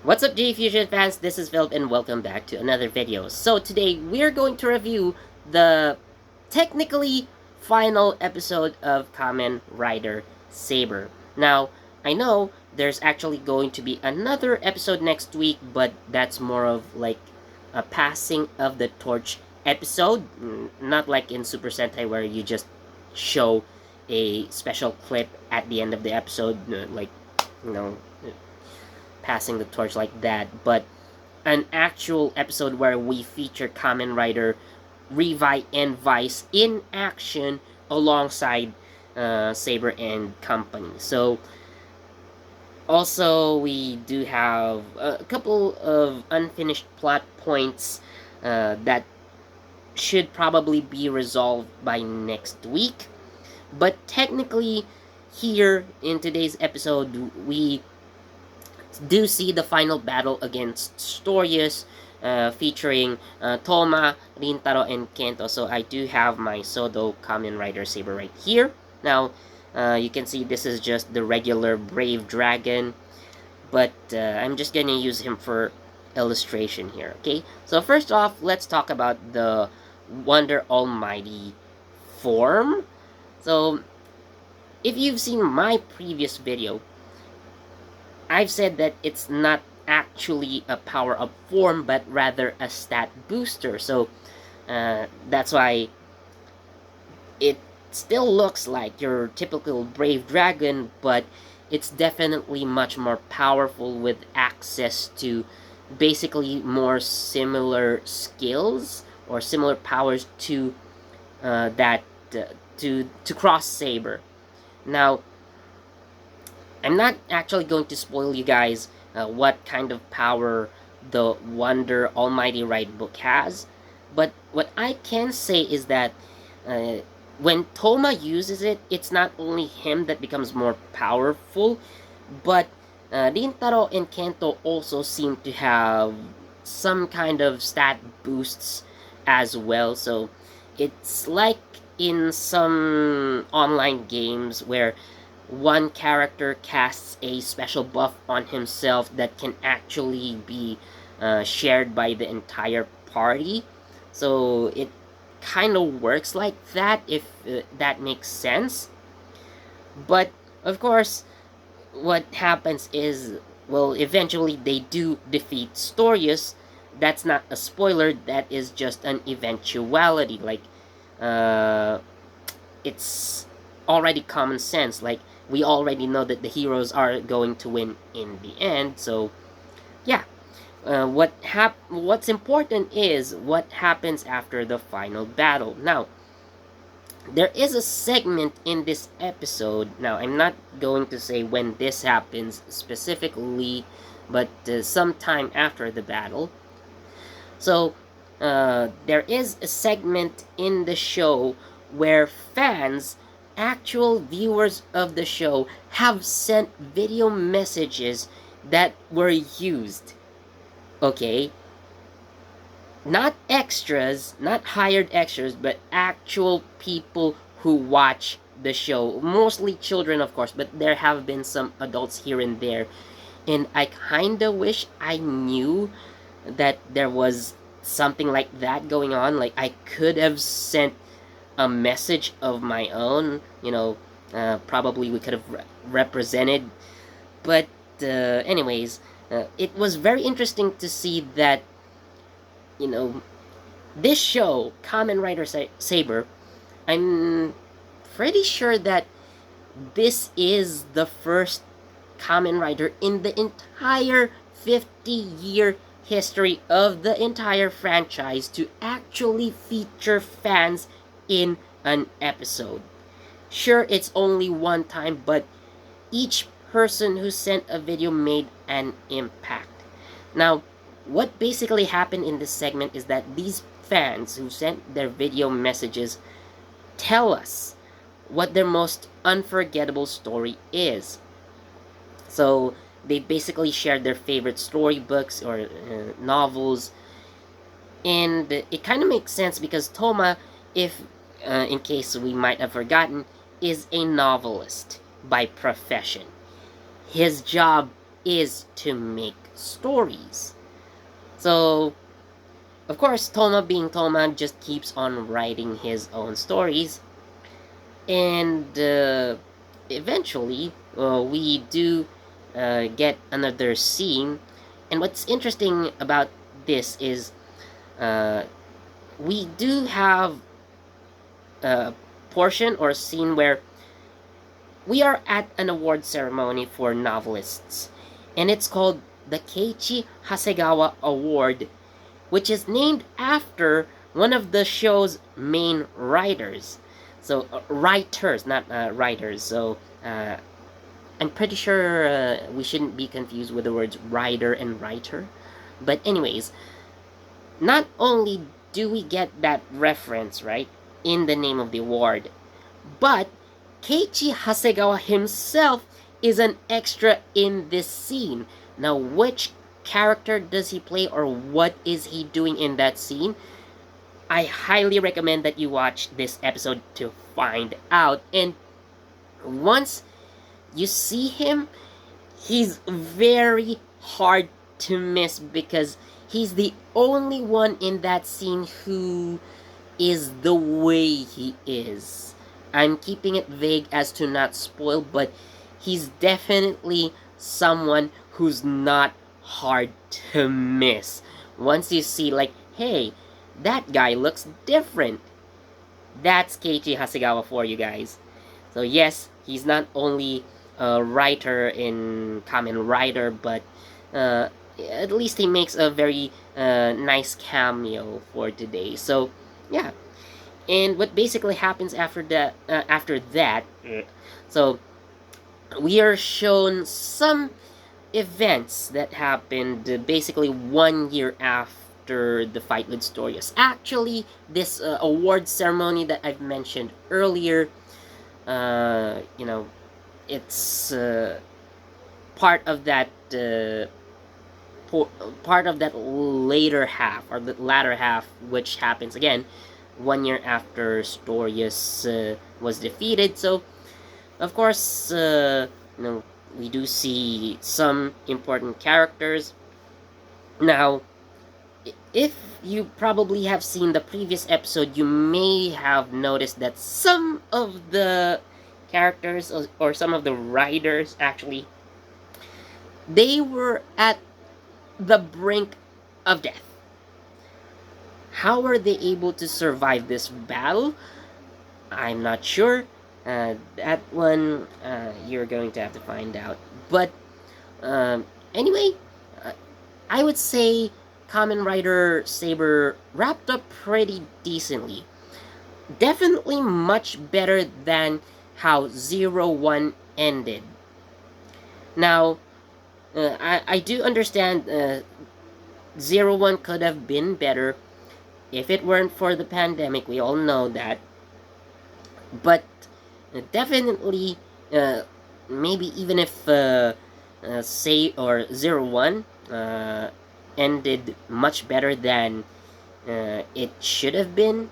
What's up, J Fusion fans? This is Philip and welcome back to another video. So today we're going to review the technically final episode of Kamen Rider Saber. Now, I know there's actually going to be another episode next week, but that's more of like a passing of the torch episode, not like in Super Sentai where you just show a special clip at the end of the episode, like, you know, passing the torch like that, but an actual episode where we feature Kamen Rider, Revi, and Vice in action alongside Saber and company. So, also, we do have a couple of unfinished plot points that should probably be resolved by next week. But technically, here in today's episode, we do see the final battle against Storius, featuring Toma, Rintaro, and Kento. So I do have my Sodo Kamen Rider Saber right here. Now, you can see this is just the regular Brave Dragon, but I'm just gonna use him for illustration here, okay? So first off, let's talk about the Wonder Almighty form. So, if you've seen my previous video, I've said that it's not actually a power-up form, but rather a stat booster. So that's why it still looks like your typical Brave Dragon, but it's definitely much more powerful with access to basically more similar skills or similar powers to that to Cross Saber. Now, I'm not actually going to spoil you guys what kind of power the Wonder Almighty Ride book has, but what I can say is that when Toma uses it, it's not only him that becomes more powerful, but Rintaro and Kento also seem to have some kind of stat boosts as well. So it's like in some online games where one character casts a special buff on himself that can actually be shared by the entire party. So it kind of works like that, if that makes sense. But of course, what happens is, well, eventually they do defeat Storius. That's not a spoiler, that is just an eventuality. Like, it's already common sense. Like, we already know that the heroes are going to win in the end. So, yeah. What's important is what happens after the final battle. Now, there is a segment in this episode. Now, I'm not going to say when this happens specifically, but sometime after the battle. So, there is a segment in the show where fans, actual viewers of the show, have sent video messages that were used. Okay? Not extras, not hired extras, but actual people who watch the show. Mostly children, of course, but there have been some adults here and there. And I kinda wish I knew that there was something like that going on. Like, I could have sent a message of my own, probably we could have represented. But anyways, it was very interesting to see that, this show, Kamen Rider Saber, I'm pretty sure that this is the first Kamen Rider in the entire 50-year history of the entire franchise to actually feature fans in an episode. Sure, it's only one time, but each person who sent a video made an impact. Now, what basically happened in this segment is that these fans who sent their video messages tell us what their most unforgettable story is. So, they basically shared their favorite storybooks or novels, and it kind of makes sense because Toma, if in case we might have forgotten, is a novelist by profession. His job is to make stories. So, of course, Toma being Toma just keeps on writing his own stories. And eventually, we do get another scene. And what's interesting about this is uh, we do have a portion or scene where we are at an award ceremony for novelists, and it's called the Keichi Hasegawa Award, which is named after one of the show's main writers. So, writers, not writers. So, I'm pretty sure we shouldn't be confused with the words writer and writer. But, anyways, not only do we get that reference, right, in the name of the award, but Keiichi Hasegawa himself is an extra in this scene. Now, which character does he play or what is he doing in that scene? I highly recommend that you watch this episode to find out. And once you see him, he's very hard to miss because he's the only one in that scene who is the way he is. I'm keeping it vague as to not spoil, but he's definitely someone who's not hard to miss. Once you see, like, hey, that guy looks different. That's Keiichi Hasegawa for you guys. So yes, he's not only a writer in Kamen Rider, but at least he makes a very nice cameo for today. So yeah, and what basically happens after that? So we are shown some events that happened basically 1 year after the fight with Storius. Actually, this award ceremony that I've mentioned earlier, it's part of that part of that later half or the latter half, which happens again 1 year after Storius was defeated. So, of course, we do see some important characters. Now, if you probably have seen the previous episode, you may have noticed that some of the characters or some of the riders actually, they were at the brink of death. How were they able to survive this battle? I'm not sure. That one you're going to have to find out. But anyway, I would say Kamen Rider Saber wrapped up pretty decently. Definitely much better than how 01 ended. Now, I do understand 01 could have been better if it weren't for the pandemic. We all know that. But definitely, maybe even if say or 01 ended much better than it should have been,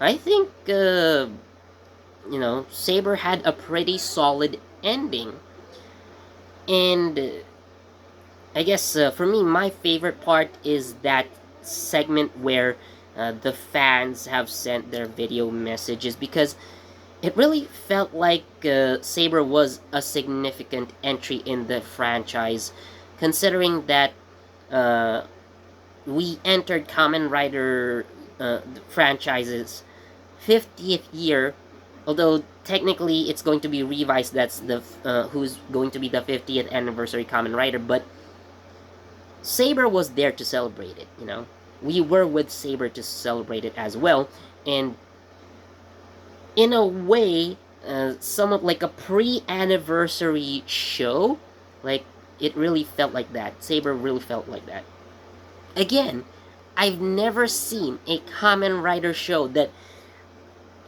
I think Saber had a pretty solid ending. And I guess for me, my favorite part is that segment where the fans have sent their video messages, because it really felt like Saber was a significant entry in the franchise, considering that we entered Kamen Rider franchise's 50th year, although technically it's going to be revised. That's the who's going to be the 50th anniversary Kamen Rider, but Saber was there to celebrate it. We were with Saber to celebrate it as well, and in a way, somewhat like a pre-anniversary show. Like, it really felt like that. Saber really felt like that. Again, I've never seen a Kamen Rider show that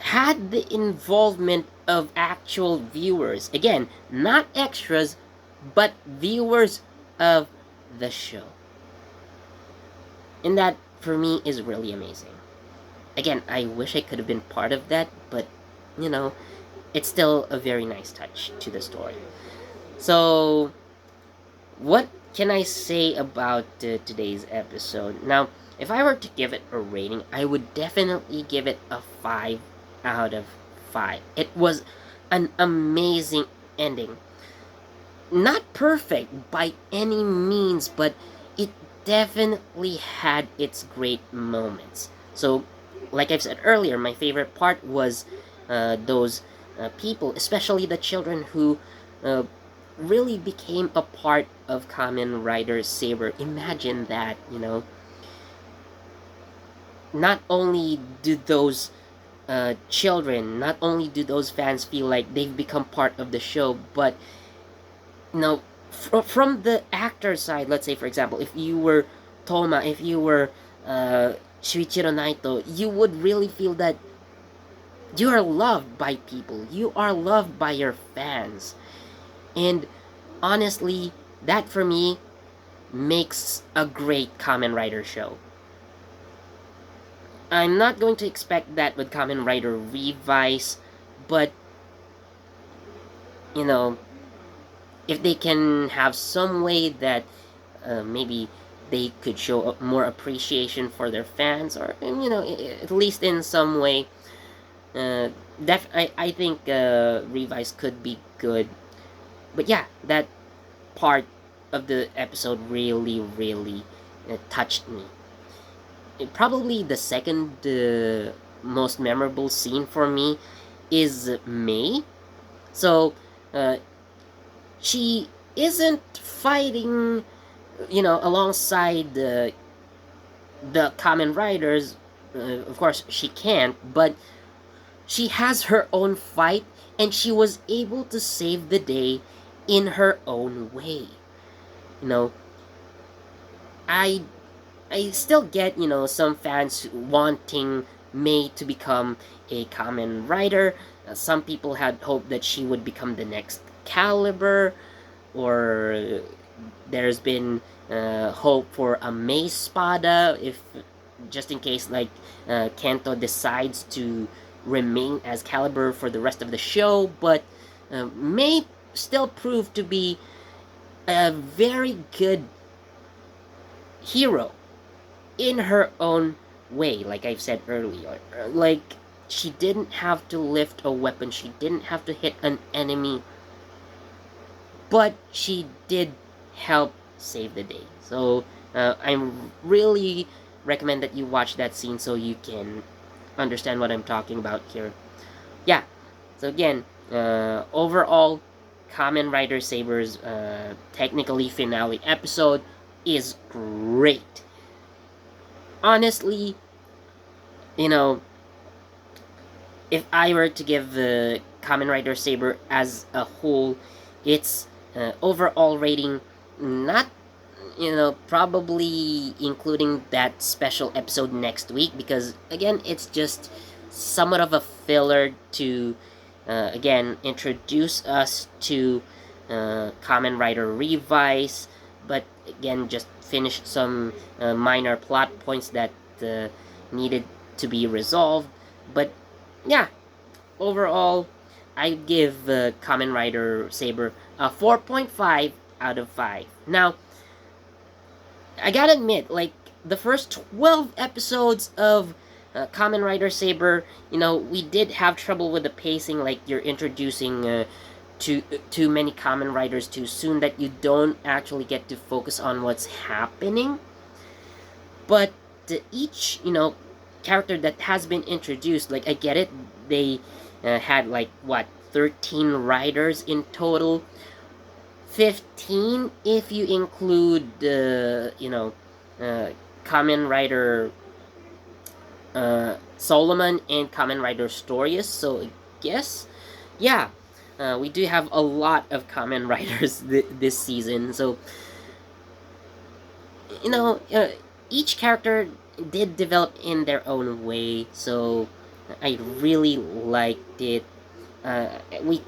had the involvement of actual viewers. Again, not extras, but viewers of the show. And that, for me, is really amazing. Again, I wish I could have been part of that, but, it's still a very nice touch to the story. So, what can I say about today's episode? Now, if I were to give it a rating, I would definitely give it a 5 out of 5. It was an amazing ending. Not perfect by any means, but it definitely had its great moments. So, like I've said earlier, my favorite part was those people, especially the children who uh, really became a part of Kamen Rider Saber. Imagine that, Not only do those children, not only do those fans feel like they've become part of the show, but from the actor side, let's say for example, if you were Toma, if you were Shuichiro Naito, you would really feel that you are loved by people, you are loved by your fans. And honestly, that for me makes a great Kamen Rider show. I'm not going to expect that with Kamen Rider Revice, but you know, if they can have some way that maybe they could show more appreciation for their fans, or at least in some way, I think Revice could be good. But yeah, that part of the episode really, really touched me. Probably the second most memorable scene for me is May. So, she isn't fighting, alongside the Kamen Riders. Of course, she can't, but she has her own fight, and she was able to save the day in her own way. You know, I I still get, some fans wanting May to become a Kamen Rider. Some people had hoped that she would become the next Caliber, or there's been hope for a May Spada, if just in case like Kento decides to remain as Caliber for the rest of the show. But May still proved to be a very good hero in her own way, like I've said earlier. Like, she didn't have to lift a weapon, she didn't have to hit an enemy, but she did help save the day. So, I really recommend that you watch that scene so you can understand what I'm talking about here. Yeah, so again, overall, Kamen Rider Saber's technically finale episode is great. Honestly, you know, if I were to give the Kamen Rider Saber as a whole its overall rating, not, probably including that special episode next week, because again, it's just somewhat of a filler to, again, introduce us to Kamen Rider Revice, but again, just finish some minor plot points that needed to be resolved. But yeah, overall, I give Kamen Rider Saber a 4.5 out of 5. Now, I gotta admit, like, the first 12 episodes of Kamen Rider Saber, we did have trouble with the pacing, like, you're introducing too many Kamen Riders too soon, that you don't actually get to focus on what's happening. But each, character that has been introduced, like, I get it, they had, like, what, 13 riders in total? 15 if you include, Kamen Rider Solomon and Kamen Rider Storius. So I guess, yeah, we do have a lot of Kamen Riders this season. So, each character did develop in their own way. So I really liked it. We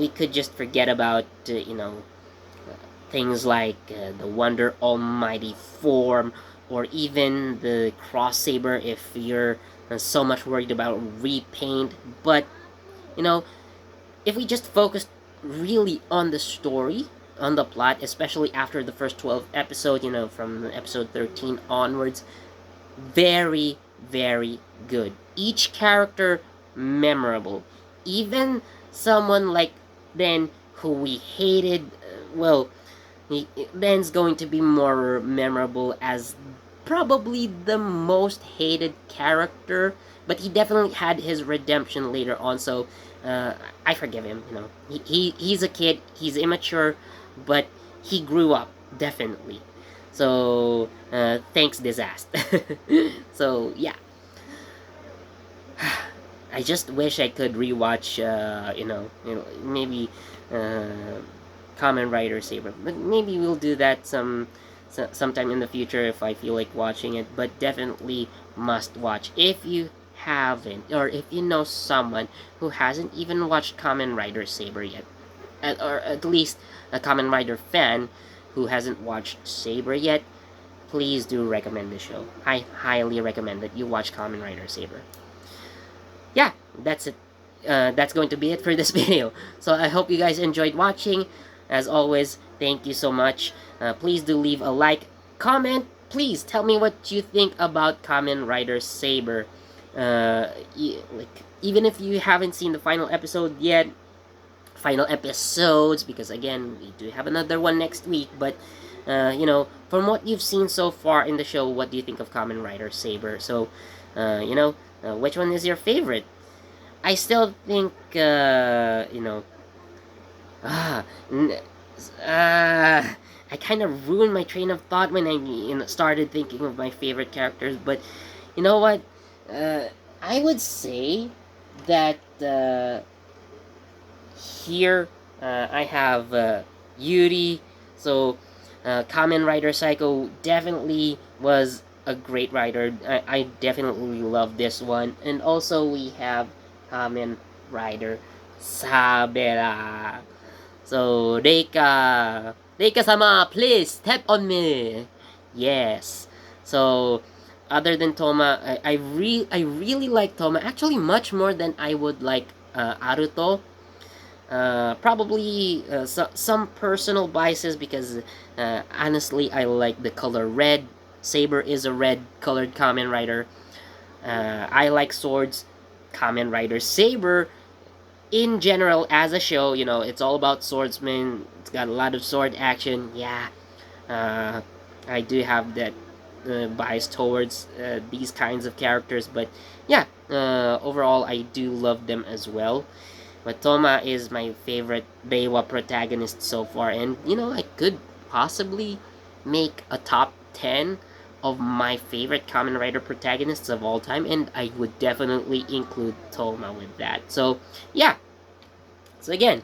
could just forget about things like the Wonder Almighty form, or even the Cross Saber if you're so much worried about repaint. But if we just focus really on the story on the plot, especially after the first 12 episodes, from episode 13 onwards. Very, very good. Each character memorable. Even someone like Den, who we hated, Den's going to be more memorable as probably the most hated character, but he definitely had his redemption later on, so I forgive him. He's a kid, he's immature, but he grew up, definitely. So, thanks, Disaster. So, yeah. I just wish I could rewatch, maybe Kamen Rider Saber. But maybe we'll do that sometime in the future if I feel like watching it. But definitely must watch if you haven't, or if you know someone who hasn't even watched Kamen Rider Saber yet, or at least a Kamen Rider fan who hasn't watched Saber yet. Please do recommend the show. I highly recommend that you watch Kamen Rider Saber. Yeah, that's it. That's going to be it for this video. So I hope you guys enjoyed watching. As always, thank you so much. Please do leave a like, comment. Please tell me what you think about Kamen Rider Saber. Even if you haven't seen the final episode yet, final episodes, because again, we do have another one next week. But from what you've seen so far in the show, what do you think of Kamen Rider Saber? So, which one is your favorite? I still think, I kind of ruined my train of thought when I started thinking of my favorite characters. But you know what? I would say that here I have Yuri. So Kamen Rider Psycho definitely was a great rider. I definitely love this one. And also we have Kamen Rider Saber. So Reika-sama, please step on me. Yes. So other than Toma, I really like Toma. Actually, much more than I would like Aruto. Probably some personal biases because honestly, I like the color red. Saber is a red colored Kamen Rider. I like swords. Kamen Rider Saber, in general, as a show, it's all about swordsmen. It's got a lot of sword action. Yeah, I do have that bias towards these kinds of characters, but yeah, overall, I do love them as well. But Toma is my favorite Beiwa protagonist so far, and I could possibly make a top 10 of my favorite Kamen Rider protagonists of all time, and I would definitely include Toma with that. So, yeah. So again,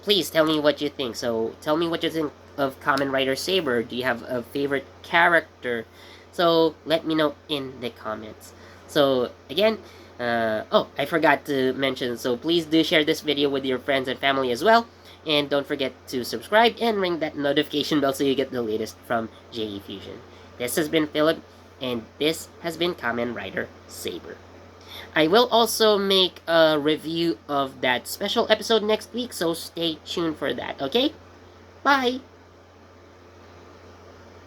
please tell me what you think. So, tell me what you think of Kamen Rider Saber. Do you have a favorite character? So, let me know in the comments. So, again, I forgot to mention, so please do share this video with your friends and family as well. And don't forget to subscribe and ring that notification bell so you get the latest from JE Fusion. This has been Philip, and this has been Kamen Rider Saber. I will also make a review of that special episode next week, so stay tuned for that, okay? Bye!